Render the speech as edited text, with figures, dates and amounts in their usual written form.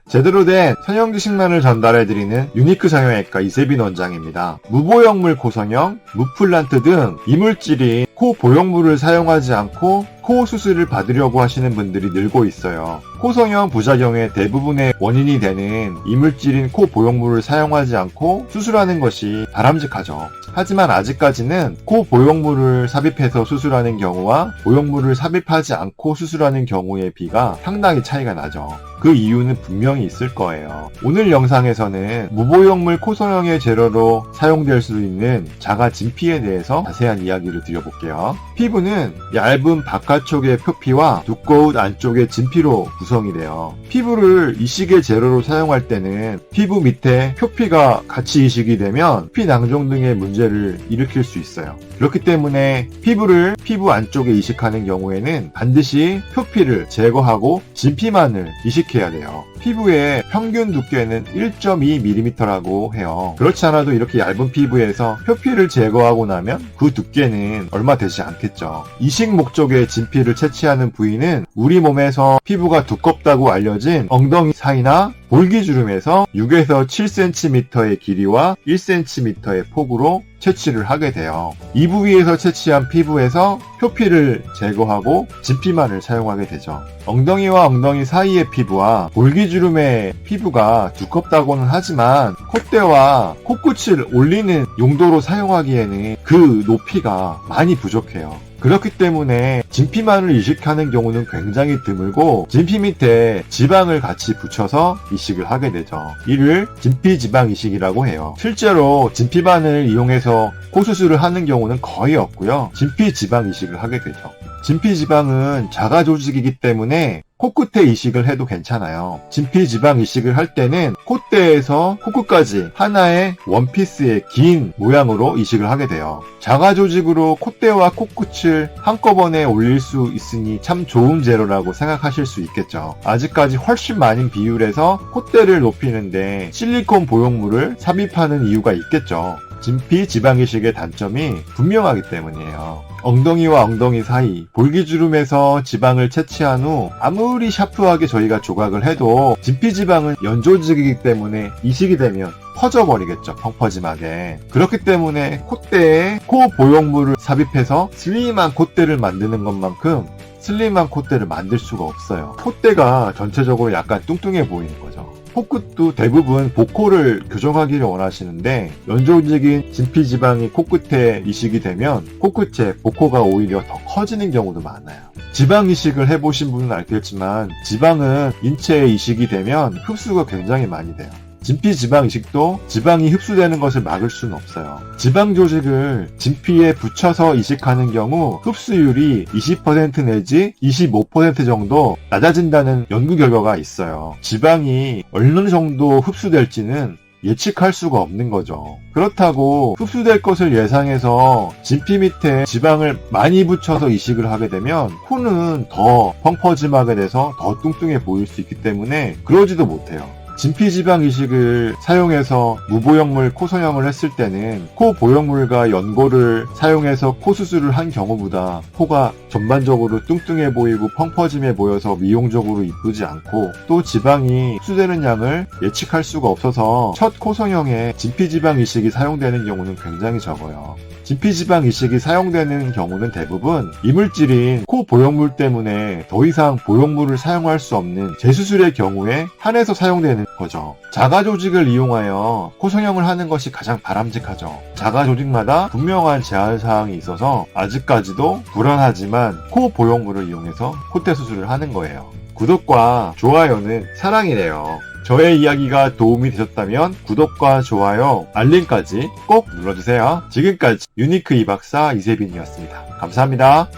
제대로 된 성형 지식만을 전달해드리는 유니크 성형외과 이세빈 원장입니다. 무보형물 코성형, 무플란트 등 이물질인 코 보형물을 사용하지 않고 코 수술을 받으려고 하시는 분들이 늘고 있어요. 코성형 부작용의 대부분의 원인이 되는 이물질인 코 보형물을 사용하지 않고 수술하는 것이 바람직하죠. 하지만 아직까지는 코 보형물을 삽입해서 수술하는 경우와 보형물을 삽입하지 않고 수술하는 경우의 비가 상당히 차이가 나죠. 그 이유는 분명히 있을 거예요. 오늘 영상에서는 무보형물 코성형의 재료로 사용될 수 있는 자가 진피에 대해서 자세한 이야기를 드려볼게요. 피부는 얇은 바깥쪽의 표피와 두꺼운 안쪽의 진피로 구성이 돼요. 피부를 이식의 재료로 사용할 때는 피부 밑에 표피가 같이 이식이 되면 피 낭종 등의 문제를 일으킬 수 있어요. 그렇기 때문에 피부를 피부 안쪽에 이식하는 경우에는 반드시 표피를 제거하고 진피만을 이식해야 돼요. 피부의 평균 두께는 1.2mm라고 해요. 그렇지 않아도 이렇게 얇은 피부에서 표피를 제거하고 나면 그 두께는 얼마 되지 않겠죠. 이식 목적의 진피를 채취하는 부위는 우리 몸에서 피부가 두껍다고 알려진 엉덩이 사이나 볼기주름에서 6에서 7cm의 길이와 1cm의 폭으로 채취를 하게 돼요. 이 부위에서 채취한 피부에서 표피를 제거하고 진피만을 사용하게 되죠. 엉덩이와 엉덩이 사이의 피부와 볼기주름의 피부가 두껍다고는 하지만 콧대와 코끝을 올리는 용도로 사용하기에는 그 높이가 많이 부족해요. 그렇기 때문에 진피만을 이식하는 경우는 굉장히 드물고 진피 밑에 지방을 같이 붙여서 이식을 하게 되죠. 이를 진피지방 이식이라고 해요. 실제로 진피만을 이용해서 코 수술을 하는 경우는 거의 없고요. 진피지방 이식을 하게 되죠. 진피지방은 자가 조직이기 때문에 코끝에 이식을 해도 괜찮아요. 진피지방 이식을 할 때는 콧대에서 코끝까지 하나의 원피스의 긴 모양으로 이식을 하게 돼요. 자가 조직으로 콧대와 코끝을 한꺼번에 올릴 수 있으니 참 좋은 재료라고 생각하실 수 있겠죠. 아직까지 훨씬 많은 비율에서 콧대를 높이는데 실리콘 보형물을 삽입하는 이유가 있겠죠. 진피 지방 이식의 단점이 분명하기 때문이에요. 엉덩이와 엉덩이 사이, 볼기주름에서 지방을 채취한 후 아무리 샤프하게 저희가 조각을 해도 진피지방은 연조직이기 때문에 이식이 되면 퍼져버리겠죠. 펑퍼짐하게. 그렇기 때문에 콧대에 코 보형물을 삽입해서 슬림한 콧대를 만드는 것만큼 슬림한 콧대를 만들 수가 없어요. 콧대가 전체적으로 약간 뚱뚱해 보이는 거죠. 코끝도 대부분 보코를 교정하기를 원하시는데 연조직인 진피지방이 코끝에 이식이 되면 코끝에 보코가 오히려 더 커지는 경우도 많아요. 지방 이식을 해보신 분은 알겠지만 지방은 인체에 이식이 되면 흡수가 굉장히 많이 돼요. 진피지방 이식도 지방이 흡수되는 것을 막을 수는 없어요. 지방 조직을 진피에 붙여서 이식하는 경우 흡수율이 20% 내지 25% 정도 낮아진다는 연구 결과가 있어요. 지방이 어느 정도 흡수될지는 예측할 수가 없는 거죠. 그렇다고 흡수될 것을 예상해서 진피 밑에 지방을 많이 붙여서 이식을 하게 되면 코는 더 펑퍼짐하게 돼서 더 뚱뚱해 보일 수 있기 때문에 그러지도 못해요. 진피지방 이식을 사용해서 무보형물 코성형을 했을 때는 코 보형물과 연고를 사용해서 코 수술을 한 경우보다 코가 전반적으로 뚱뚱해 보이고 펑퍼짐해 보여서 미용적으로 이쁘지 않고 또 지방이 흡수되는 양을 예측할 수가 없어서 첫 코성형에 진피지방 이식이 사용되는 경우는 굉장히 적어요. 진피지방 이식이 사용되는 경우는 대부분 이물질인 코 보형물 때문에 더 이상 보형물을 사용할 수 없는 재수술의 경우에 한해서 사용되는 거죠. 자가 조직을 이용하여 코성형을 하는 것이 가장 바람직하죠. 자가 조직마다 분명한 제한 사항이 있어서 아직까지도 불안하지만 코 보형물을 이용해서 콧대 수술을 하는 거예요. 구독과 좋아요는 사랑이래요. 저의 이야기가 도움이 되셨다면 구독과 좋아요, 알림까지 꼭 눌러주세요. 지금까지 유니크 이박사 이세빈이었습니다. 감사합니다.